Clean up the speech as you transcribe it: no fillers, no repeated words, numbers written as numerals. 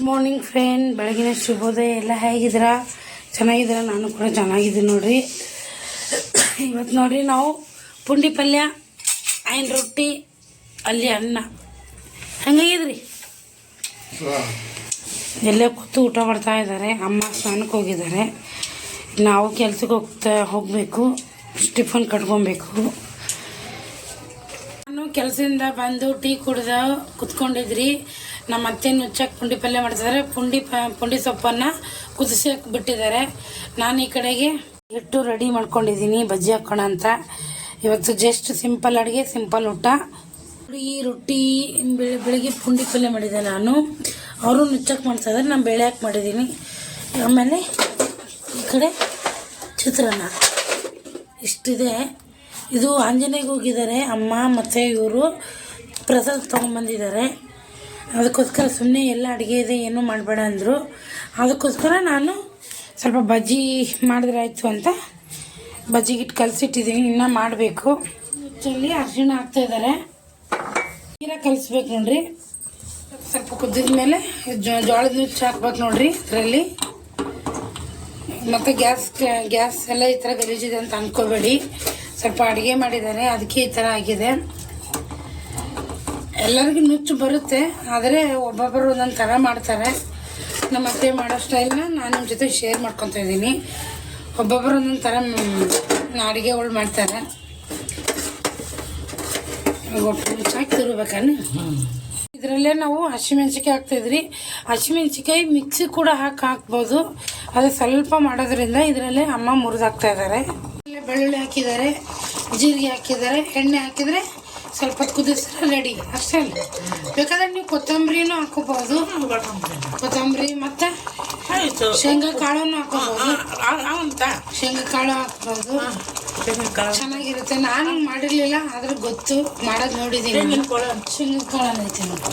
Morning friend, ಬೆಳಗಿನ ಶುಭೋದಯ. ಎಲ್ಲ ಹೇಗಿದ್ದೀರಾ? ಚೆನ್ನಾಗಿದ್ದೀರಾ? ನಾನು ಕೂಡ ಚೆನ್ನಾಗಿದ್ದೀನಿ ನೋಡ್ರಿ. ಇವತ್ತು ನೋಡ್ರಿ ನಾವು ಪುಂಡಿ ಪಲ್ಯ, ಆಯ್ನ ರೊಟ್ಟಿ, ಅಲ್ಲಿ ಅನ್ನ. ಹಂಗಾಗಿದ್ರಿ ಎಲ್ಲೇ ಕೂತು ಊಟ ಮಾಡ್ತಾ ಇದ್ದಾರೆ. ಅಮ್ಮ ಸ್ನಾನಕ್ಕೆ ಹೋಗಿದ್ದಾರೆ. ನಾವು ಕೆಲ್ಸಕ್ಕೆ ಹೋಗಬೇಕು, ಟಿಫನ್ ಕಟ್ಕೊಬೇಕು. ನಾನು ಕೆಲಸದಿಂದ ಬಂದು ಟೀ ಕುಡ್ದು ಕುತ್ಕೊಂಡಿದ್ರಿ. ನಮ್ಮ ಅತ್ತೆ ನುಚ್ಚಕ್ಕೆ ಪುಂಡಿ ಪಲ್ಯ ಮಾಡ್ತಿದ್ದಾರೆ. ಪುಂಡಿ ಸೊಪ್ಪನ್ನು ಕುದಿಸಕ್ಕೆ ಬಿಟ್ಟಿದ್ದಾರೆ. ನಾನು ಈ ಕಡೆಗೆ ಹಿಟ್ಟು ರೆಡಿ ಮಾಡ್ಕೊಂಡಿದ್ದೀನಿ ಬಜ್ಜಿ ಹಾಕೋಣ ಅಂತ. ಇವತ್ತು ಜಸ್ಟ್ ಸಿಂಪಲ್ ಅಡುಗೆ, ಸಿಂಪಲ್ ಊಟ. ಈ ರೊಟ್ಟಿ ಬೆಳಿಗ್ಗೆ ಪುಂಡಿ ಪಲ್ಯ ಮಾಡಿದ್ದೆ ನಾನು. ಅವರು ನುಚ್ಚಕ್ಕೆ ಮಾಡ್ತಾಯಿದ್ದಾರೆ, ನಾನು ಬೇಳೆ ಹಾಕಿ ಮಾಡಿದ್ದೀನಿ. ಆಮೇಲೆ ಈ ಕಡೆ ಚಿತ್ರಾನ್ನ ಇಷ್ಟಿದೆ. ಇದು ಆಂಜನೇಯಗೆ ಹೋಗಿದ್ದಾರೆ ಅಮ್ಮ ಮತ್ತು ಇವರು ಪ್ರಸಾದ ತೊಗೊಂಬಂದಿದ್ದಾರೆ. ಅದಕ್ಕೋಸ್ಕರ ಸುಮ್ಮನೆ ಎಲ್ಲ ಅಡುಗೆ ಇದೆ, ಏನೂ ಮಾಡಬೇಡ ಅಂದರು. ಅದಕ್ಕೋಸ್ಕರ ನಾನು ಸ್ವಲ್ಪ ಬಜ್ಜಿ ಮಾಡಿದ್ರೆ ಆಯಿತು ಅಂತ ಬಜ್ಜಿಗಿಟ್ಟು ಕಲಸಿಟ್ಟಿದ್ದೀನಿ. ಇನ್ನೂ ಮಾಡಬೇಕು. ನುಚ್ಚಲ್ಲಿ ಅರಿಶಿಣ ಹಾಕ್ತಾಯಿದ್ದಾರೆ. ನೀರ ಕಲಿಸ್ಬೇಕು ನೋಡ್ರಿ. ಸ್ವಲ್ಪ ಕುದ್ದಿದ ಮೇಲೆ ಜೋಳದ ನುಚ್ಚು ಹಾಕ್ಬೇಕು ನೋಡ್ರಿ ಇದರಲ್ಲಿ. ಮತ್ತು ಗ್ಯಾಸ್ ಎಲ್ಲ ಈ ಥರ ಗಲೀಜಿದೆ ಅಂತ ಅಂದ್ಕೋಬೇಡಿ. ಸ್ವಲ್ಪ ಅಡುಗೆ ಮಾಡಿದ್ದಾರೆ, ಅದಕ್ಕೆ ಈ ಥರ ಆಗಿದೆ. ಎಲ್ಲರಿಗೂ ನುಚ್ಚು ಬರುತ್ತೆ, ಆದರೆ ಒಬ್ಬೊಬ್ಬರು ಒಂದೊಂದು ಥರ ಮಾಡ್ತಾರೆ. ನಮ್ಮ ಅತ್ತೆ ಮಾಡೋ ಸ್ಟೈಲ್ನ ನಾನು ನಿಮ್ಮ ಜೊತೆ ಶೇರ್ ಮಾಡ್ಕೊತಾ ಇದ್ದೀನಿ. ಒಬ್ಬೊಬ್ಬರು ಒಂದೊಂದು ಥರ ಅಡುಗೆಗಳು ಮಾಡ್ತಾರೆ. ನುಚ್ಚಾಕಿ ತಿರ್ಬೇಕನ್ನು ಇದರಲ್ಲೇ ನಾವು ಹಸಿಮೆಣ್ಸಿಕಾಯಿ ಹಾಕ್ತಿದ್ರಿ. ಹಸಿಮೆಣ್ಸಿಕಾಯಿ ಮಿಕ್ಸಿ ಕೂಡ ಹಾಕ್ಬೋದು. ಅದು ಸ್ವಲ್ಪ ಮಾಡೋದ್ರಿಂದ ಇದರಲ್ಲೇ ಅಮ್ಮ ಮುರಿದು ಹಾಕ್ತಾ ಇದ್ದಾರೆ. ಬೆಳ್ಳುಳ್ಳಿ ಹಾಕಿದ್ದಾರೆ, ಜೀರಿಗೆ ಹಾಕಿದ್ದಾರೆ, ಎಣ್ಣೆ ಹಾಕಿದರೆ ಸ್ವಲ್ಪ ಕುದಿಸಿದ್ರೆ ರೆಡಿ. ಅಷ್ಟೇ ಅಲ್ಲ, ಬೇಕಾದ್ರೆ ನೀವು ಕೊತ್ತಂಬರಿನೂ ಹಾಕೋಬಹುದು. ಕೊತ್ತಂಬರಿ ಮತ್ತು ಶೇಂಗಾ ಕಾಳನ್ನು ಹಾಕೋಬಹುದು. ಶೇಂಗಾ ಕಾಳು ಹಾಕ್ಬೋದು, ಚೆನ್ನಾಗಿರುತ್ತೆ. ನಾನು ಮಾಡಿರಲಿಲ್ಲ, ಆದ್ರೆ ಗೊತ್ತು, ಮಾಡೋದು ನೋಡಿದ್ದೀನಿ. ಶೇಂಗಾ ಕಾಳು ಐತೆ ನೋಡಿ.